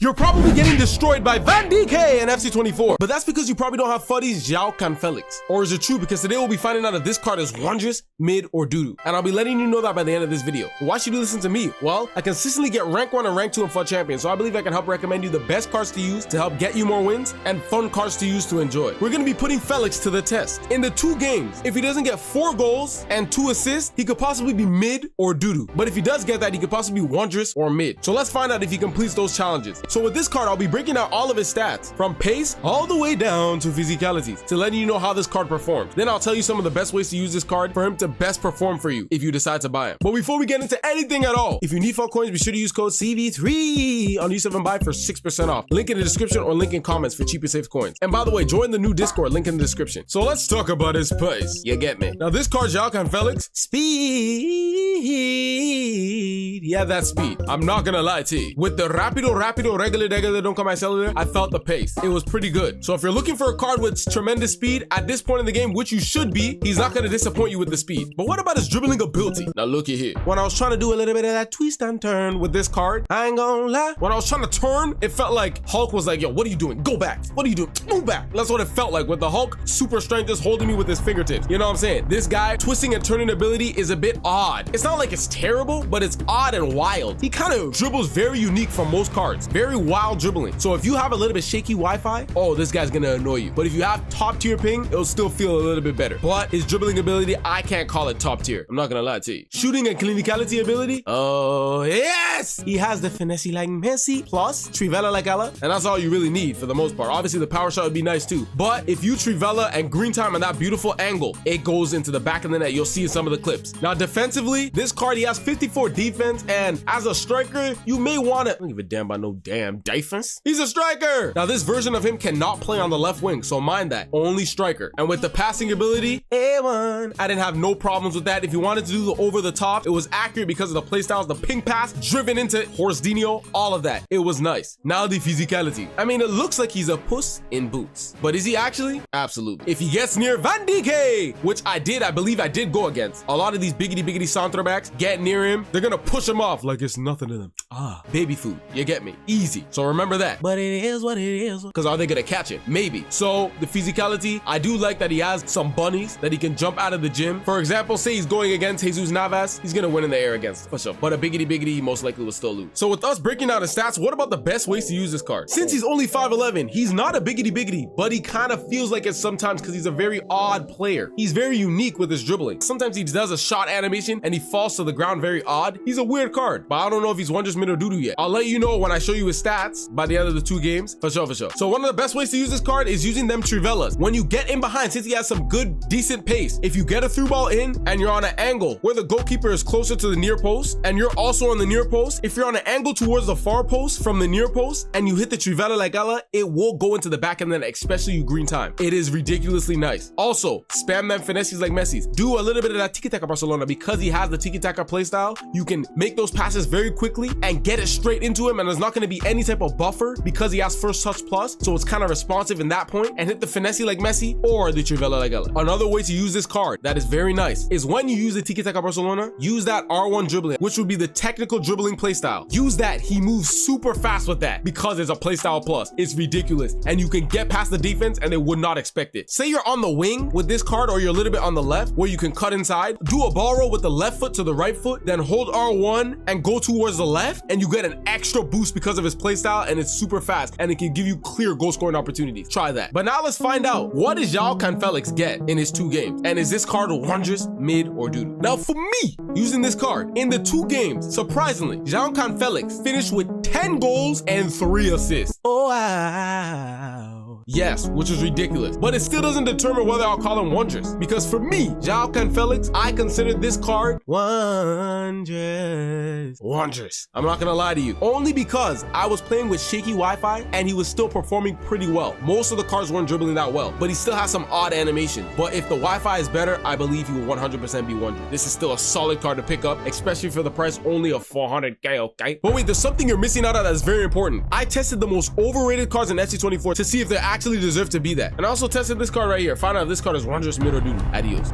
You're probably getting destroyed by Van Dijk and FC24, but that's because you probably don't have FUTTIES Joao Felix. Or is it true? Because today we'll be finding out if this card is wondrous, mid, or doo-doo. And I'll be letting you know that by the end of this video. Why should you listen to me? Well, I consistently get rank 1 and rank 2 in FUT Champions, so I believe I can help recommend you the best cards to use to help get you more wins and fun cards to use to enjoy. We're going to be putting Felix to the test. In the 2 games, if he doesn't get 4 goals and 2 assists, he could possibly be mid or doo-doo. But if he does get that, he could possibly be wondrous or mid. So let's find out if he completes those challenges. So with this card, I'll be breaking out all of his stats from pace all the way down to physicalities to letting you know how this card performs. Then I'll tell you some of the best ways to use this card for him to best perform for you if you decide to buy him. But before we get into anything at all, if you need FUT coins, be sure to use code CV3 on U7Buy for 6% off. Link in the description or link in comments for cheap and safe coins. And by the way, join the new Discord, link in the description. So let's talk about his pace. You get me? Now this card, Joao Felix, speed. Yeah, that's speed. I'm not gonna lie to you. With the rapido, regular, don't come my cellular, I felt the pace. It was pretty good. So if you're looking for a card with tremendous speed at this point in the game, which you should be, he's not gonna disappoint you with the speed. But what about his dribbling ability? Now looky here. When I was trying to do a little bit of that twist and turn with this card, I ain't gonna lie. When I was trying to turn, it felt like Hulk was like, yo, what are you doing? Go back. What are you doing? Move back. That's what it felt like with the Hulk super strength just holding me with his fingertips. You know what I'm saying? This guy twisting and turning ability is a bit odd. It's not like it's terrible, but it's odd and wild. He kind of dribbles very unique from most cards. Very wild dribbling. So if you have a little bit shaky Wi-Fi, oh, this guy's gonna annoy you. But if you have top tier ping, it'll still feel a little bit better. But his dribbling ability, I can't call it top tier. I'm not gonna lie to you. Shooting and clinicality ability, oh yes! He has the finesse like Messi plus Trivela like Ella, and that's all you really need for the most part. Obviously the power shot would be nice too. But if you Trivela and green time on that beautiful angle, it goes into the back of the net. You'll see in some of the clips. Now defensively, this card, he has 54 defense, and as a striker, you may want to, I don't give a damn about no damn defense. He's a striker. Now this version of him cannot play on the left wing, so mind that. Only striker. And with the passing ability, A1, I didn't have no problems with that. If you wanted to do the over the top, it was accurate because of the playstyles, the ping pass, driven into Horzdinho, all of that. It was nice. Now the physicality. I mean, it looks like he's a puss in boots, but is he actually? Absolutely. If he gets near Van Dijk, which I believe I did go against, a lot of these biggity centre backs get near him, they're gonna push him off like it's nothing to them. Ah, baby food. You get me? Easy. So remember that. But it is what it is. Because are they gonna catch it? Maybe. So the physicality, I do like that he has some bunnies that he can jump out of the gym. For example, say he's going against Jesus Navas, he's gonna win in the air against, for sure. But a biggity most likely will still lose. So with us breaking down his stats, what about the best ways to use this card? Since he's only 5'11", he's not a biggity, but he kind of feels like it sometimes because he's a very odd player. He's very unique with his dribbling. Sometimes he does a shot animation and he falls to the ground very odd. He's a weird card, but I don't know if he's wondrous mid or doo-doo yet. I'll let you know when I show you his stats by the end of the 2 games, for sure. So one of the best ways to use this card is using them Trivelas. When you get in behind, since he has some good, decent pace, if you get a through ball in and you're on an angle where the goalkeeper is closer to the near post and you're also on the near post, if you're on an angle towards the far post from the near post and you hit the Trivela like Ella, it will go into the back end, especially you green time. It is ridiculously nice. Also, spam them finesses like Messi's. Do a little bit of that tiki-taka Barcelona because he has the tiki-taka playstyle. You can make those passes very quickly and get it straight into him, and there's not going to be any type of buffer because he has first touch plus, so it's kind of responsive in that point, and hit the finesse like Messi or the Trivela like Ella. Another way to use this card that is very nice is when you use the tiki-taka Barcelona, use that R1 dribbling, which would be the technical dribbling playstyle. Use that. He moves super fast with that because it's a playstyle plus. It's ridiculous, and you can get past the defense and they would not expect it. Say you're on the wing with this card, or you're a little bit on the left where you can cut inside, do a ball roll with the left foot to the right foot, then hold R1 and go towards the left, and you get an extra boost because of his playstyle, and it's super fast and it can give you clear goal scoring opportunities. Try that. But now let's find out, what does Joao Felix get in his 2 games, and is this card wondrous, mid, or doo-doo? Now for me, using this card in the 2 games, surprisingly, Joao Felix finished with 10 goals and 3 assists. Oh wow. Yes, which is ridiculous, but it still doesn't determine whether I'll call him wondrous, because for me, Joao Felix, I consider this card wondrous. I'm not gonna lie to you, only because I was playing with shaky Wi-Fi and he was still performing pretty well. Most of the cards weren't dribbling that well, but he still has some odd animation. But if the Wi-Fi is better, I believe he will 100% be wondrous. This is still a solid card to pick up, especially for the price only of 400k, okay? But wait, there's something you're missing out on that's very important. I tested the most overrated cards in FC24 to see if they actually deserve to be that. And I also tested this card right here. Find out if this card is wondrous, mid, or doo-doo. Adios.